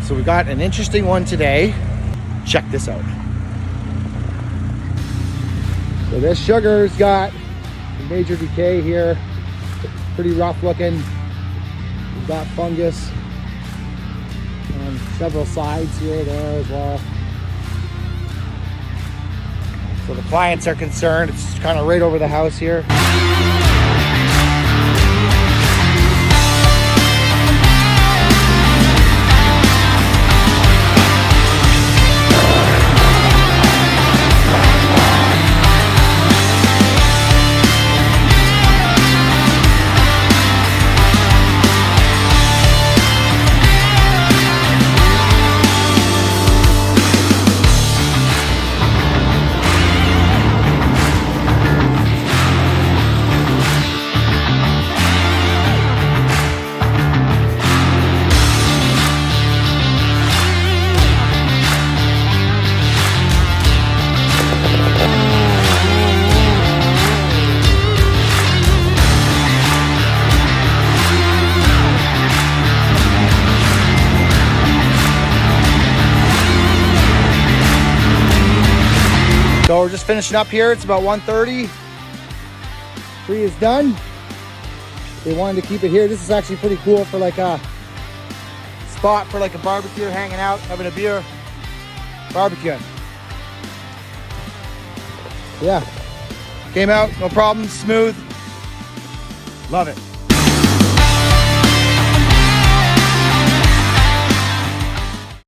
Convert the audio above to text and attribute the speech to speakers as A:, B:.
A: So we got an interesting one today. Check this out. So this sugar's got some major decay here. Pretty rough looking. We've got fungus on several sides here, there as well. So the clients are concerned. It's kind of right over the house here. So we're just finishing up here. It's about 1:30. Tree is done. They wanted to keep it here. This is actually pretty cool for like a spot for like a barbecue, hanging out, having a beer, barbecuing. Yeah, came out, no problems, smooth. Love it.